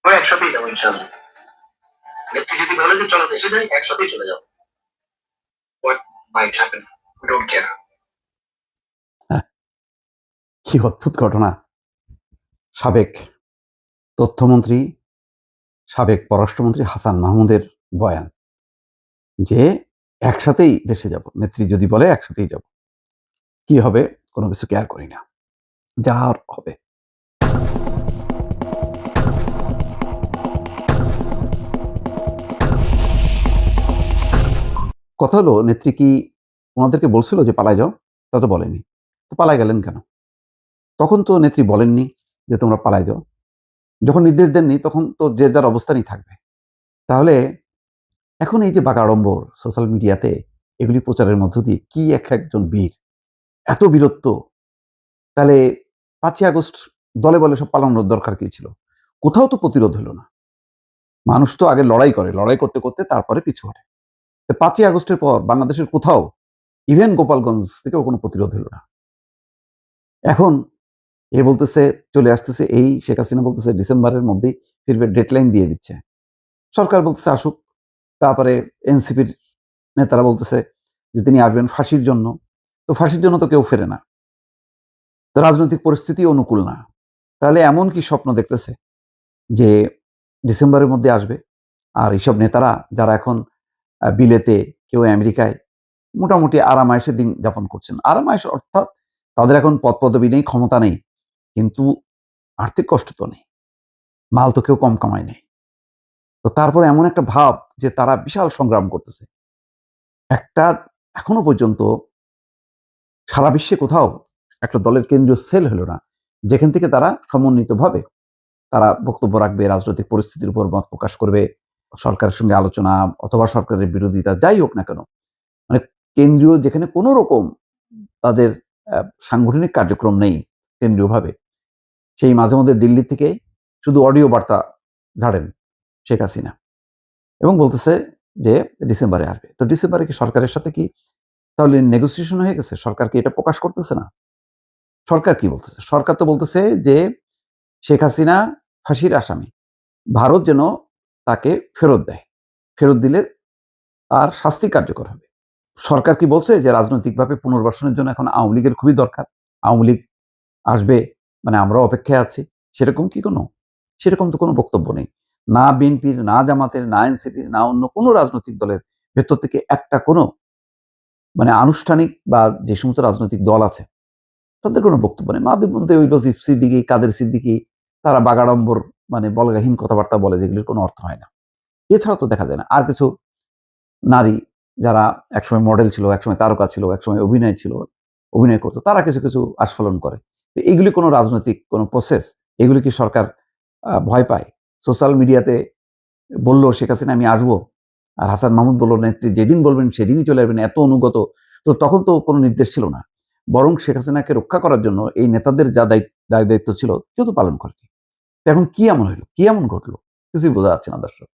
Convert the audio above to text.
আমরা একসাথেই যাবো ইনশাল্লাহ। নেত্রী যদি বলে যে চলো দেশে যাই, একসাথেই চলে যাবো। What might happen, we don't care. কি অদ্ভুত ঘটনা! সাবেক তথ্যমন্ত্রী, সাবেক পররাষ্ট্রমন্ত্রী হাসান মাহমুদের বয়ান যে একসাথেই দেশে যাব, নেত্রী যদি বলে একসাথেই যাব, কি হবে কোনো কিছু কেয়ার করি না, যা হবে। কথা হলো, নেত্রী কি ওনাদেরকে বলছিল যে পালায় যাও? তা তো বলেনি। তো পালায় গেলেন কেন? তখন তো নেত্রী বলেননি যে তোমরা পালায় যাও। যখন নির্দেশ দেননি তখন তো যে যার অবস্থানই থাকবে। তাহলে এখন এই যে বাগাড়ম্বর সোশ্যাল মিডিয়াতে এগুলি প্রচারের মধ্য দিয়ে কি একজন বীর, এত বীরত্ব, তাহলে 5ই আগস্ট দলে বলে সব পালানোর দরকার কি ছিল? কোথাও তো প্রতিরোধ হলো না। মানুষ তো আগে লড়াই করে, লড়াই করতে করতে তারপরে পিছু হটে। 5ই আগস্টের পর বাংলাদেশের কোথাও, ইভেন গোপালগঞ্জ থেকেও কোনো প্রতিরোধ হলো না। এখন এ বলতেছে চলে আসতেছে, এই শেখ হাসিনা বলতেছে ডিসেম্বরের মধ্যেই ফিরবে, ডেডলাইন দিয়ে দিচ্ছে। সরকার বলতেছে আসুক। তারপরে এনসিপির নেতারা বলতেছে যে তিনি আসবেন ফাঁসির জন্য। তো ফাঁসির জন্য তো কেউ ফেরে না, তো রাজনৈতিক পরিস্থিতি অনুকূল না। তাহলে এমন কি স্বপ্ন দেখতেছে যে ডিসেম্বরের মধ্যে আসবে? আর এইসব নেতারা যারা এখন বিলেতে, কেউ আমেরিকায়, মোটামুটি আরামায়েশে দিন যাপন করছেন। আরামায়েশ অর্থাৎ তাদের এখন পদ পদবি নেই, ক্ষমতা নেই, কিন্তু আর্থিক কষ্ট তো নেই, মাল তো কেউ কম কামায় নেই। তো তারপরে এমন একটা ভাব যে তারা বিশাল সংগ্রাম করতেছে। একটা এখনো পর্যন্ত সারা বিশ্বে কোথাও একটা দলের কেন্দ্রীয় সেল হলো না যেখান থেকে তারা সমন্বিতভাবে তারা বক্তব্য রাখবে, রাজনৈতিক পরিস্থিতির উপর মত প্রকাশ করবে, সরকারের সঙ্গে আলোচনা অথবা সরকারের বিরোধিতা, যাই হোক না কেন, মানে কেন্দ্রীয় যেখানে কোনো রকম তাদের সাংগঠনিক কার্যক্রম নেই কেন্দ্রীয়ভাবে, সেই মাঝে মধ্যে দিল্লি থেকে শুধু অডিও বার্তা ঝাড়েন শেখ হাসিনা এবং বলতেছে যে ডিসেম্বরে আসবে। তো ডিসেম্বরে কি সরকারের সাথে কি তাহলে নেগোসিয়েশন হয়ে গেছে? সরকার কি এটা প্রকাশ করতেছে না? সরকার কি বলতেছে? সরকার তো বলতেছে যে শেখ হাসিনা ফাঁসির আসামি, ভারত যেন তাকে ফেরত দেয়, ফেরত দিলে তার শাস্তি কার্যকর হবে। সরকার কি বলছে যে রাজনৈতিকভাবে পুনর্বাসনের জন্য এখন আওয়ামী লীগের খুবই দরকার, আওয়ামী লীগ আসবে, মানে আমরাও অপেক্ষায় আছি, সেরকম কি কোনো, সেরকম তো কোনো বক্তব্য নেই। না বিএনপির, না জামাতের, না এনসিপির, না অন্য কোনো রাজনৈতিক দলের ভেতর থেকে একটা কোনো মানে আনুষ্ঠানিক বা যে সমস্ত রাজনৈতিক দল আছে তাদের কোনো বক্তব্য নেই। মাঝে মধ্যে ওই লজিফ সিদ্দিকী, কাদের সিদ্দিকী, তারা বাগাড়ম্বর মানে বলগাহীন কথাবার্তা বলে, যেগুলির কোনো অর্থ হয় না। এছাড়া তো দেখা যায় না। আর কিছু নারী যারা একসময় মডেল ছিল, একসময় তারকা ছিল, একসময় অভিনয় ছিল, অভিনয় করতো, তারা কিছু কিছু আস্ফালন করে। তো এইগুলি কোনো রাজনৈতিক কোনো প্রসেস? এগুলি কি সরকার ভয় পায়? সোশ্যাল মিডিয়াতে বললো শেখ হাসিনা আমি আসবো, আর হাসান মাহমুদ বলল নেত্রী যেদিন বলবেন সেদিনই চলে আসবেন, এত অনুগত। তো তখন তো কোনো নির্দেশ ছিল না, বরং শেখ হাসিনাকে রক্ষা করার জন্য এই নেতাদের যা দায় দায়িত্ব ছিল কেউ তো পালন করেনি। এখন কি এমন হইলো, কি এমন ঘটলো, কিছুই বোঝা যাচ্ছে না দর্শক।